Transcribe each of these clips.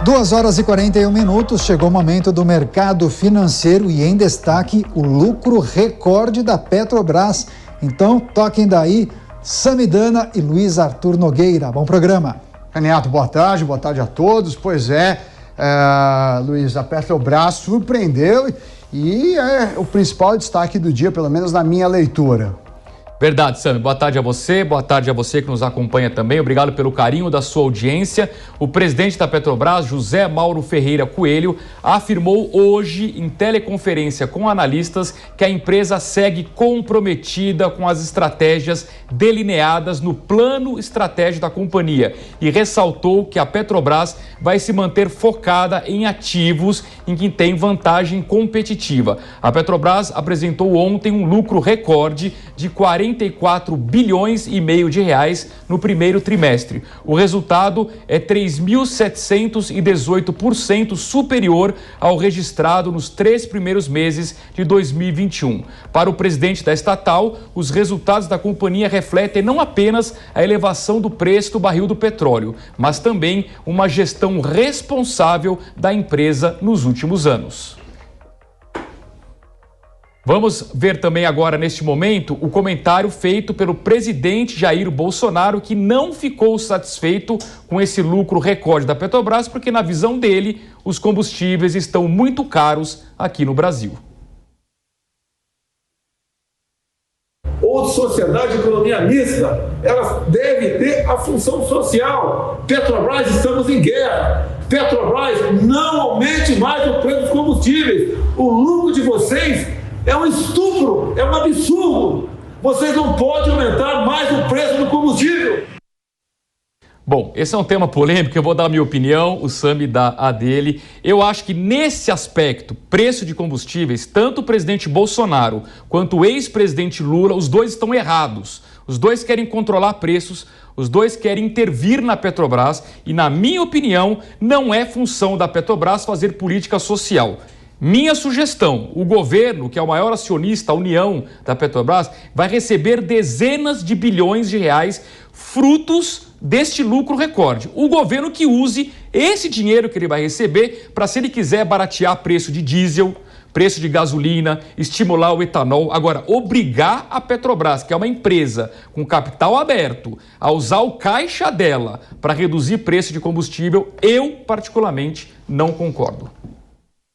2h41, chegou o momento do mercado financeiro e em destaque o lucro recorde da Petrobras. Então, toquem daí, Samidana e Luiz Arthur Nogueira. Bom programa. Renato, boa tarde a todos. Pois é, Luiz, a Petrobras surpreendeu e é o principal destaque do dia, pelo menos na minha leitura. Verdade, Sami. Boa tarde a você que nos acompanha também. Obrigado pelo carinho da sua audiência. O presidente da Petrobras, José Mauro Ferreira Coelho, afirmou hoje em teleconferência com analistas que a empresa segue comprometida com as estratégias delineadas no plano estratégico da companhia e ressaltou que a Petrobras vai se manter focada em ativos em que tem vantagem competitiva. A Petrobras apresentou ontem um lucro recorde de 44 bilhões e meio de reais no primeiro trimestre. O resultado é 3.718% superior ao registrado nos 3 primeiros meses de 2021. Para o presidente da estatal, os resultados da companhia refletem não apenas a elevação do preço do barril do petróleo, mas também uma gestão responsável da empresa nos últimos anos. Vamos ver também agora, neste momento, o comentário feito pelo presidente Jair Bolsonaro, que não ficou satisfeito com esse lucro recorde da Petrobras, porque, na visão dele, os combustíveis estão muito caros aqui no Brasil. Ou de sociedade de economia mista, ela deve ter a função social. Petrobras, estamos em guerra. Petrobras, não aumente mais o preço dos combustíveis. O lucro de vocês é um estupro, é um absurdo. Vocês não podem aumentar mais o preço do combustível. Bom, esse é um tema polêmico, eu vou dar a minha opinião, o Sami dá a dele. Eu acho que nesse aspecto, preço de combustíveis, tanto o presidente Bolsonaro quanto o ex-presidente Lula, os dois estão errados. Os dois querem controlar preços, os dois querem intervir na Petrobras e, na minha opinião, não é função da Petrobras fazer política social. Minha sugestão, o governo, que é o maior acionista, a União da Petrobras, vai receber dezenas de bilhões de reais frutos deste lucro recorde. O governo que use esse dinheiro que ele vai receber para, se ele quiser, baratear preço de diesel, preço de gasolina, estimular o etanol. Agora, obrigar a Petrobras, que é uma empresa com capital aberto, a usar o caixa dela para reduzir preço de combustível, eu, particularmente, não concordo.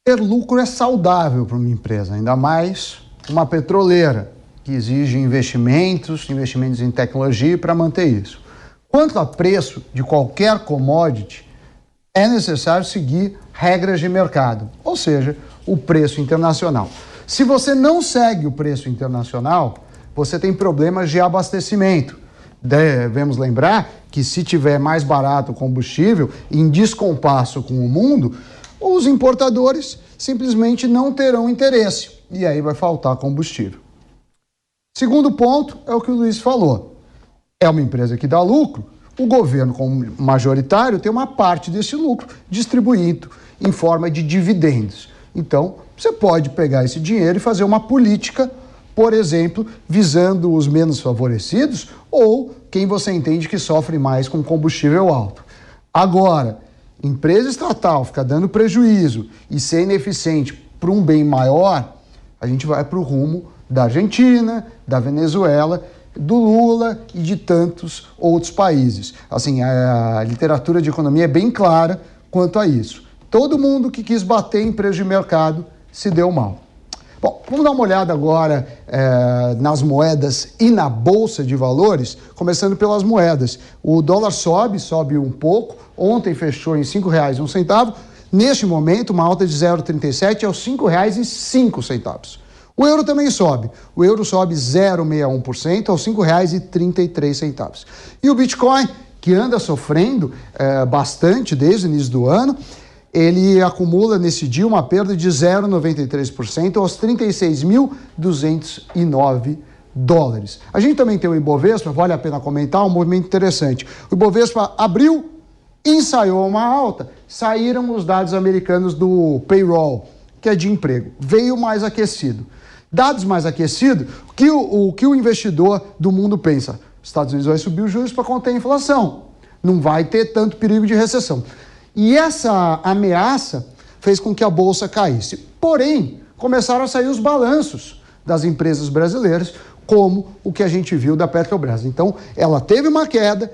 Ter lucro é saudável para uma empresa, ainda mais uma petroleira, que exige investimentos em tecnologia para manter isso. Quanto a preço de qualquer commodity, é necessário seguir regras de mercado, ou seja, o preço internacional. Se você não segue o preço internacional, você tem problemas de abastecimento. Devemos lembrar que, se tiver mais barato o combustível, em descompasso com o mundo, os importadores simplesmente não terão interesse e aí vai faltar combustível. Segundo ponto é o que o Luiz falou. É uma empresa que dá lucro, o governo, como majoritário, tem uma parte desse lucro distribuído em forma de dividendos. Então, você pode pegar esse dinheiro e fazer uma política, por exemplo, visando os menos favorecidos ou quem você entende que sofre mais com combustível alto. Agora, empresa estatal ficar dando prejuízo e ser ineficiente para um bem maior, a gente vai para o rumo da Argentina, da Venezuela, do Lula e de tantos outros países. Assim, a literatura de economia é bem clara quanto a isso. Todo mundo que quis bater em preço de mercado se deu mal. Bom, vamos dar uma olhada agora nas moedas e na Bolsa de Valores, começando pelas moedas. O dólar sobe um pouco, ontem fechou em R$ 5,01, neste momento uma alta de 0,37 aos R$ 5,05. O euro também sobe, o euro sobe 0,61% aos R$ 5,33. E o Bitcoin, que anda sofrendo bastante desde o início do ano, ele acumula nesse dia uma perda de 0,93% aos 36.209 dólares. A gente também tem o Ibovespa, vale a pena comentar, um movimento interessante. O Ibovespa abriu, ensaiou uma alta, saíram os dados americanos do payroll, que é de emprego, veio mais aquecido. Dados mais aquecidos, o que o investidor do mundo pensa? Os Estados Unidos vai subir os juros para conter a inflação, não vai ter tanto perigo de recessão. E essa ameaça fez com que a Bolsa caísse. Porém, começaram a sair os balanços das empresas brasileiras, como o que a gente viu da Petrobras. Então, ela teve uma queda,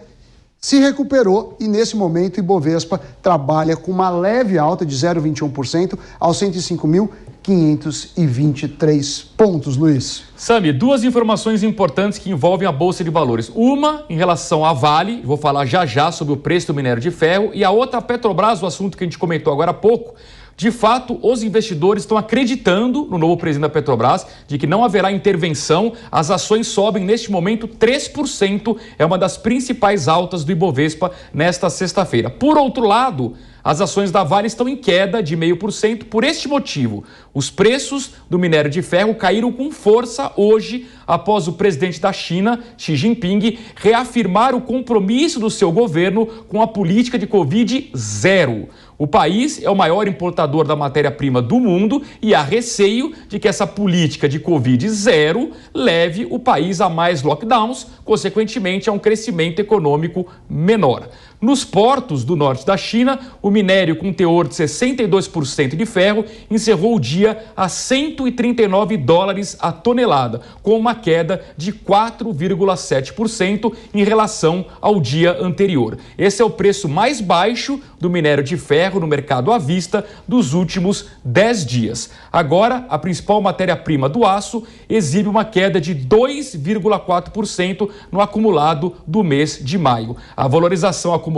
se recuperou e, nesse momento, o Ibovespa trabalha com uma leve alta de 0,21% aos 105.523 pontos, Luiz. Sami, duas informações importantes que envolvem a Bolsa de Valores. Uma em relação à Vale, vou falar já sobre o preço do minério de ferro, e a outra a Petrobras, o assunto que a gente comentou agora há pouco. De fato, os investidores estão acreditando no novo presidente da Petrobras, de que não haverá intervenção. As ações sobem neste momento 3%, é uma das principais altas do Ibovespa nesta sexta-feira. Por outro lado, as ações da Vale estão em queda de 0,5%. Por este motivo, os preços do minério de ferro caíram com força hoje, após o presidente da China, Xi Jinping, reafirmar o compromisso do seu governo com a política de Covid zero. O país é o maior importador da matéria-prima do mundo e há receio de que essa política de Covid zero leve o país a mais lockdowns, consequentemente a um crescimento econômico menor. Nos portos do norte da China, o minério com teor de 62% de ferro encerrou o dia a $139 a tonelada, com uma queda de 4,7% em relação ao dia anterior. Esse é o preço mais baixo do minério de ferro no mercado à vista dos últimos 10 dias. Agora, a principal matéria-prima do aço exibe uma queda de 2,4% no acumulado do mês de maio. A valorização acumulada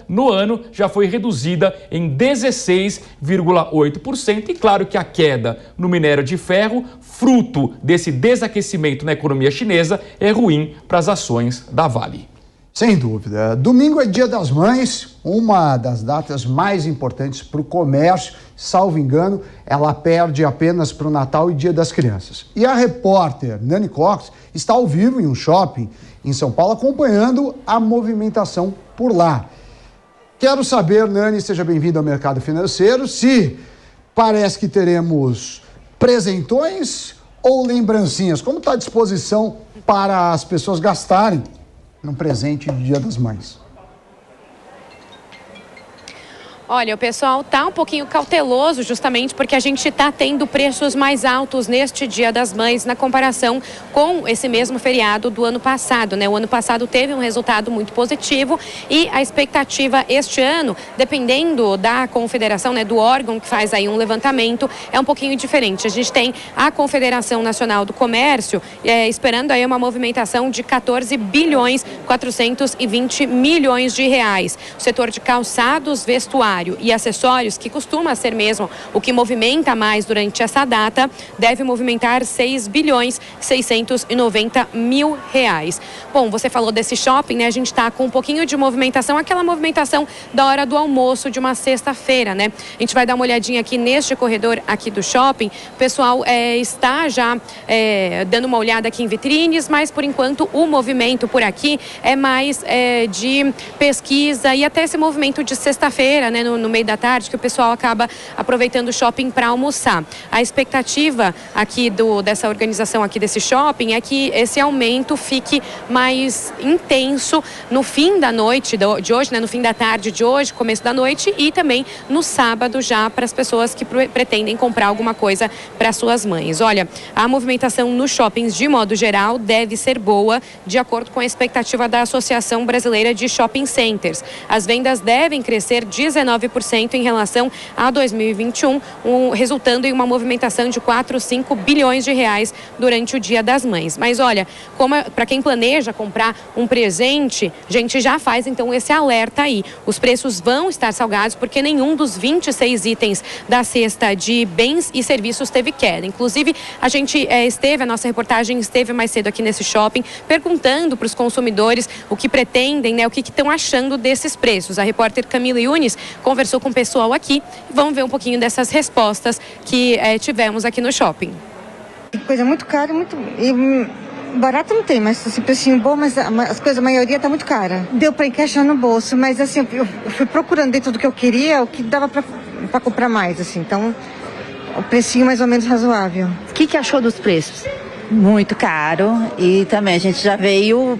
no ano já foi reduzida em 16,8%. E claro que a queda no minério de ferro, fruto desse desaquecimento na economia chinesa, é ruim para as ações da Vale. Sem dúvida. Domingo é Dia das Mães, uma das datas mais importantes para o comércio. Salvo engano, ela perde apenas para o Natal e Dia das Crianças. E a repórter Nani Cox está ao vivo em um shopping em São Paulo, acompanhando a movimentação por lá. Quero saber, Nani, seja bem-vindo ao Mercado Financeiro, se parece que teremos presentões ou lembrancinhas. Como está a disposição para as pessoas gastarem num presente de Dia das Mães? Olha, o pessoal está um pouquinho cauteloso justamente porque a gente está tendo preços mais altos neste Dia das Mães na comparação com esse mesmo feriado do ano passado, né? O ano passado teve um resultado muito positivo e a expectativa este ano, dependendo da confederação, né, do órgão que faz aí um levantamento, é um pouquinho diferente. A gente tem a Confederação Nacional do Comércio esperando aí uma movimentação de 14,420 bilhões de reais. O setor de calçados, vestuário e acessórios, que costuma ser mesmo o que movimenta mais durante essa data, deve movimentar 6,690 bilhões de reais. Bom, você falou desse shopping, né? A gente está com um pouquinho de movimentação, aquela movimentação da hora do almoço de uma sexta-feira, né? A gente vai dar uma olhadinha aqui neste corredor aqui do shopping. O pessoal está já dando uma olhada aqui em vitrines, mas por enquanto o movimento por aqui é mais de pesquisa e até esse movimento de sexta-feira, né? No meio da tarde, que o pessoal acaba aproveitando o shopping para almoçar. A expectativa aqui dessa organização aqui desse shopping é que esse aumento fique mais intenso no fim da noite de hoje, né? No fim da tarde de hoje, começo da noite e também no sábado já para as pessoas que pretendem comprar alguma coisa para suas mães. Olha, a movimentação nos shoppings de modo geral deve ser boa, de acordo com a expectativa da Associação Brasileira de Shopping Centers. As vendas devem crescer 19% em relação a 2021, resultando em uma movimentação de 4,5 bilhões de reais durante o Dia das Mães. Mas olha, para quem planeja comprar um presente, a gente já faz então esse alerta aí. Os preços vão estar salgados porque nenhum dos 26 itens da cesta de bens e serviços teve queda. Inclusive, a nossa reportagem esteve mais cedo aqui nesse shopping, perguntando para os consumidores o que pretendem, né, o que estão achando desses preços. A repórter Camila Yunes conversou com o pessoal aqui. Vamos ver um pouquinho dessas respostas que tivemos aqui no shopping. Coisa muito cara, e barato não tem, mas assim, precinho bom, mas as coisas, a maioria tá muito cara. Deu para encaixar no bolso, mas assim, eu fui procurando dentro do que eu queria, o que dava para comprar mais, assim. Então, o precinho mais ou menos razoável. O que achou dos preços? Muito caro, e também a gente já veio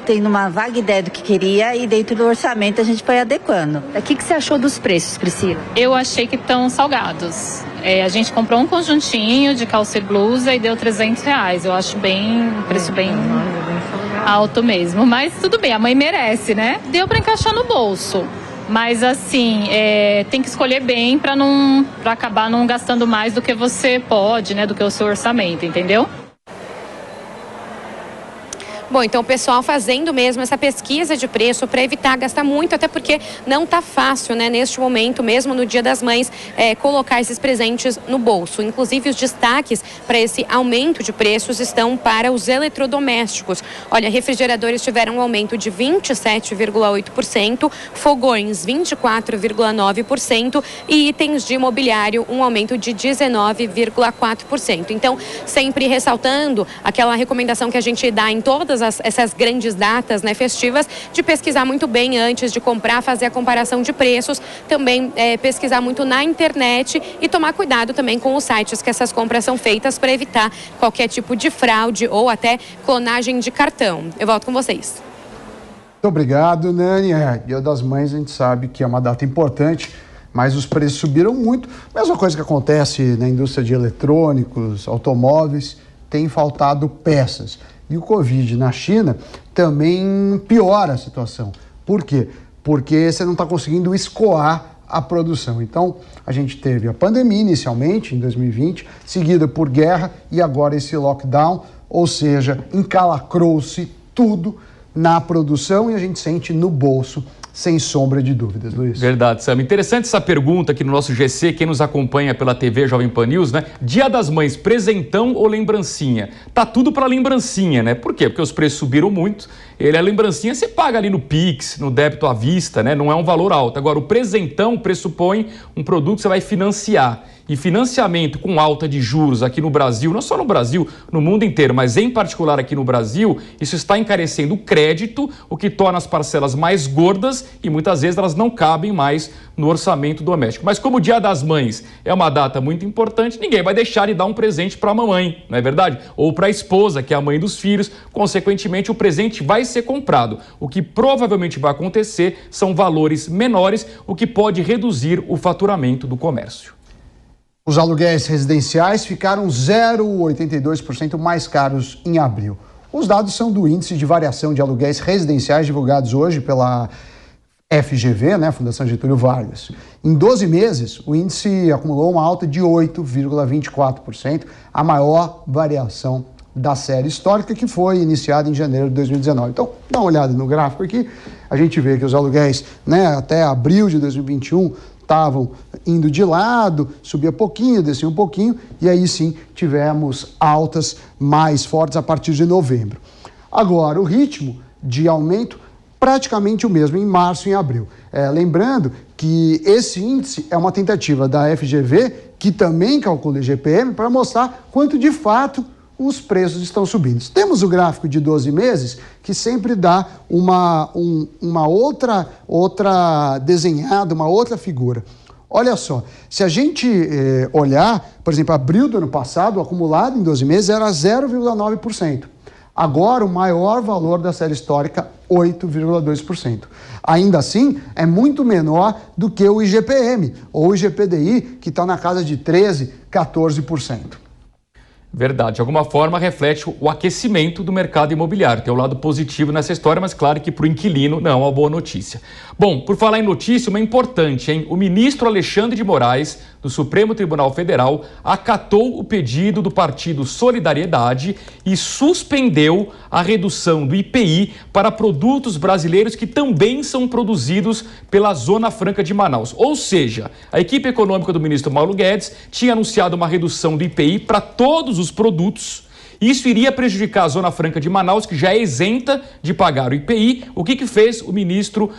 tendo uma vaga ideia do que queria e dentro do orçamento a gente foi adequando. O que você achou dos preços, Priscila? Eu achei que estão salgados. A gente comprou um conjuntinho de calça e blusa e deu R$300. Eu acho um preço bem alto mesmo, mas tudo bem, a mãe merece, né? Deu para encaixar no bolso. Mas assim, tem que escolher bem para acabar não gastando mais do que você pode, né? Do que o seu orçamento, entendeu? Bom, então o pessoal fazendo mesmo essa pesquisa de preço para evitar gastar muito, até porque não tá fácil, né, neste momento, mesmo no Dia das Mães, colocar esses presentes no bolso. Inclusive, os destaques para esse aumento de preços estão para os eletrodomésticos. Olha, refrigeradores tiveram um aumento de 27,8%, fogões 24,9% e itens de mobiliário um aumento de 19,4%. Então, sempre ressaltando aquela recomendação que a gente dá em todas essas grandes datas, né, festivas, de pesquisar muito bem antes de comprar, fazer a comparação de preços, também pesquisar muito na internet e tomar cuidado também com os sites que essas compras são feitas para evitar qualquer tipo de fraude ou até clonagem de cartão. Eu volto com vocês. Muito obrigado, Nani. Dia das Mães a gente sabe que é uma data importante, mas os preços subiram muito. Mesma coisa que acontece na indústria de eletrônicos, automóveis, tem faltado peças. E o Covid na China também piora a situação. Por quê? Porque você não está conseguindo escoar a produção. Então, a gente teve a pandemia inicialmente, em 2020, seguida por guerra e agora esse lockdown, ou seja, encalacrou-se tudo na produção e a gente sente no bolso, sem sombra de dúvidas, Luiz. Verdade, Sam. Interessante essa pergunta aqui no nosso GC, quem nos acompanha pela TV Jovem Pan News, né? Dia das Mães, presentão ou lembrancinha? Tá tudo para lembrancinha, né? Por quê? Porque os preços subiram muito. A lembrancinha você paga ali no Pix, no débito à vista, né? Não é um valor alto. Agora, o presentão pressupõe um produto que você vai financiar. E financiamento com alta de juros aqui no Brasil, não só no Brasil, no mundo inteiro, mas em particular aqui no Brasil, isso está encarecendo o crédito, o que torna as parcelas mais gordas e muitas vezes elas não cabem mais no orçamento doméstico. Mas como o Dia das Mães é uma data muito importante, ninguém vai deixar de dar um presente para a mamãe, não é verdade? Ou para a esposa, que é a mãe dos filhos. Consequentemente, o presente vai ser comprado. O que provavelmente vai acontecer são valores menores, o que pode reduzir o faturamento do comércio. Os aluguéis residenciais ficaram 0,82% mais caros em abril. Os dados são do Índice de Variação de Aluguéis Residenciais divulgados hoje pela FGV, né, Fundação Getúlio Vargas. Em 12 meses, o índice acumulou uma alta de 8,24%, a maior variação da série histórica, que foi iniciada em janeiro de 2019. Então, dá uma olhada no gráfico aqui, a gente vê que os aluguéis, né, até abril de 2021 estavam indo de lado, subia pouquinho, descia um pouquinho, e aí sim tivemos altas mais fortes a partir de novembro. Agora, o ritmo de aumento praticamente o mesmo em março e em abril. Lembrando que esse índice é uma tentativa da FGV, que também calcula IGPM, para mostrar quanto de fato os preços estão subindo. Temos o gráfico de 12 meses, que sempre dá uma outra desenhada, uma outra figura. Olha só, se a gente olhar, por exemplo, abril do ano passado, o acumulado em 12 meses era 0,9%. Agora, o maior valor da série histórica, 8,2%. Ainda assim, é muito menor do que o IGPM, ou o IGPDI, que está na casa de 13%, 14%. Verdade. De alguma forma, reflete o aquecimento do mercado imobiliário. Tem um lado positivo nessa história, mas claro que para o inquilino não é uma boa notícia. Bom, por falar em notícia, uma importante, hein? O ministro Alexandre de Moraes, do Supremo Tribunal Federal, acatou o pedido do Partido Solidariedade e suspendeu a redução do IPI para produtos brasileiros que também são produzidos pela Zona Franca de Manaus. Ou seja, a equipe econômica do ministro Paulo Guedes tinha anunciado uma redução do IPI para todos os produtos. Isso iria prejudicar a Zona Franca de Manaus, que já é isenta de pagar o IPI. O que fez o ministro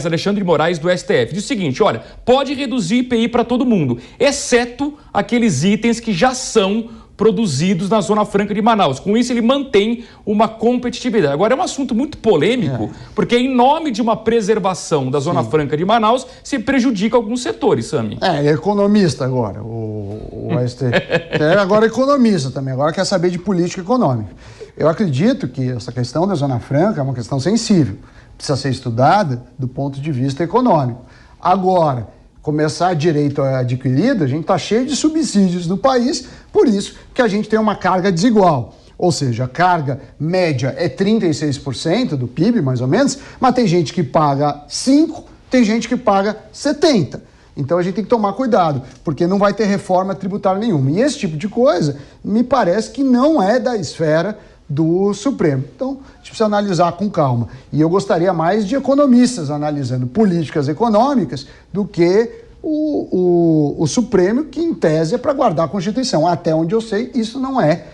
Alexandre de Moraes, do STF? Diz o seguinte, olha, pode reduzir IPI para todo mundo, exceto aqueles itens que já são produzidos na Zona Franca de Manaus. Com isso, ele mantém uma competitividade. Agora, é um assunto muito polêmico, porque em nome de uma preservação da Zona Franca de Manaus, se prejudica alguns setores, Sami. É economista agora. O STF agora é economista também, agora quer saber de política econômica. Eu acredito que essa questão da Zona Franca é uma questão sensível, precisa ser estudada do ponto de vista econômico. Agora, começar direito adquirido, a gente está cheio de subsídios no país, por isso que a gente tem uma carga desigual. Ou seja, a carga média é 36% do PIB, mais ou menos, mas tem gente que paga 5%, tem gente que paga 70%. Então a gente tem que tomar cuidado, porque não vai ter reforma tributária nenhuma. E esse tipo de coisa me parece que não é da esfera do Supremo. Então, a gente precisa analisar com calma. E eu gostaria mais de economistas analisando políticas econômicas do que o Supremo, que em tese é para guardar a Constituição. Até onde eu sei, isso não é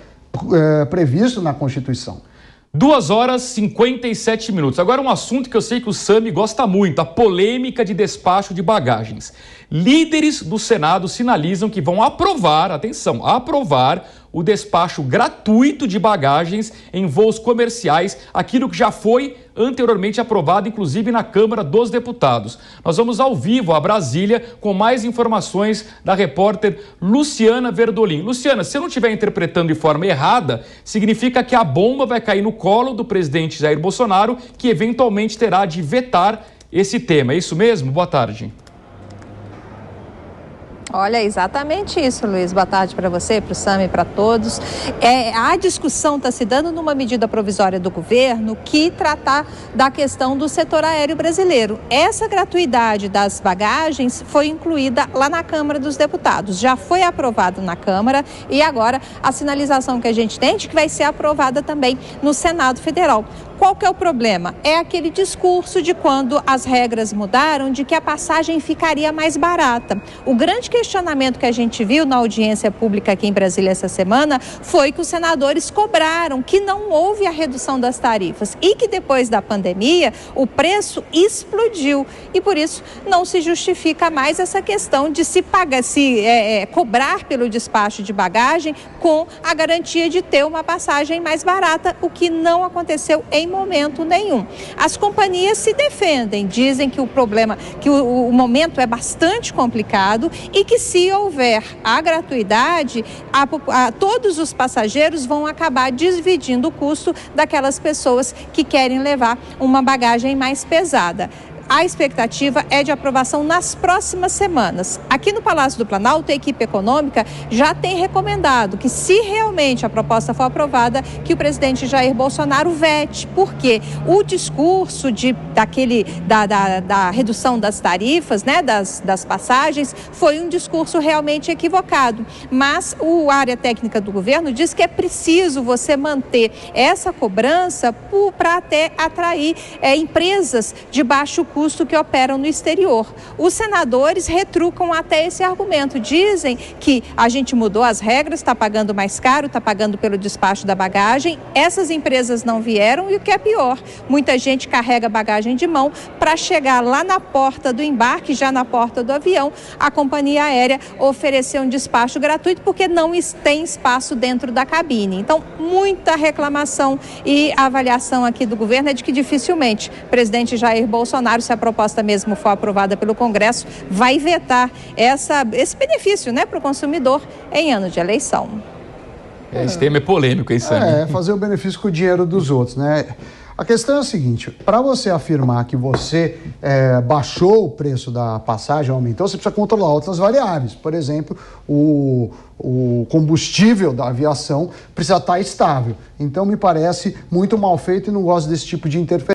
previsto na Constituição. 2h57. Agora um assunto que eu sei que o Sami gosta muito, a polêmica de despacho de bagagens. Líderes do Senado sinalizam que vão aprovar, atenção, aprovar o despacho gratuito de bagagens em voos comerciais, aquilo que já foi anteriormente aprovado, inclusive na Câmara dos Deputados. Nós vamos ao vivo a Brasília com mais informações da repórter Luciana Verdolim. Luciana, se eu não estiver interpretando de forma errada, significa que a bomba vai cair no colo do presidente Jair Bolsonaro, que eventualmente terá de vetar esse tema. É isso mesmo? Boa tarde. Olha, exatamente isso, Luiz. Boa tarde para você, para o Sami, para todos. A discussão está se dando numa medida provisória do governo que tratar da questão do setor aéreo brasileiro. Essa gratuidade das bagagens foi incluída lá na Câmara dos Deputados. Já foi aprovado na Câmara e agora a sinalização que a gente tem de que vai ser aprovada também no Senado Federal. Qual que é o problema? É aquele discurso de quando as regras mudaram, de que a passagem ficaria mais barata. O grande questionamento que a gente viu na audiência pública aqui em Brasília essa semana foi que os senadores cobraram que não houve a redução das tarifas e que depois da pandemia o preço explodiu e por isso não se justifica mais essa questão de se pagar, cobrar pelo despacho de bagagem com a garantia de ter uma passagem mais barata, o que não aconteceu em momento nenhum. As companhias se defendem, dizem que o problema, que o momento é bastante complicado e que se houver a gratuidade, todos os passageiros vão acabar dividindo o custo daquelas pessoas que querem levar uma bagagem mais pesada. A expectativa é de aprovação nas próximas semanas. Aqui no Palácio do Planalto, a equipe econômica já tem recomendado que, se realmente a proposta for aprovada, que o presidente Jair Bolsonaro vete, porque o discurso da redução das tarifas, né, das passagens, foi um discurso realmente equivocado. Mas a área técnica do governo diz que é preciso você manter essa cobrança para até atrair empresas de baixo custo que operam no exterior. Os senadores retrucam até esse argumento. Dizem que a gente mudou as regras, está pagando mais caro, está pagando pelo despacho da bagagem. Essas empresas não vieram e o que é pior, muita gente carrega bagagem de mão para chegar lá na porta do embarque, já na porta do avião, a companhia aérea oferecer um despacho gratuito porque não tem espaço dentro da cabine. Então, muita reclamação e a avaliação aqui do governo é de que dificilmente o presidente Jair Bolsonaro, se a proposta mesmo for aprovada pelo Congresso, vai vetar esse benefício, né, para o consumidor em ano de eleição. Esse tema é polêmico, hein, Sami? Fazer o benefício com o dinheiro dos outros, né? A questão é a seguinte, para você afirmar que você baixou o preço da passagem, aumentou, você precisa controlar outras variáveis. Por exemplo, o combustível da aviação precisa estar estável. Então, me parece muito mal feito e não gosto desse tipo de interferência.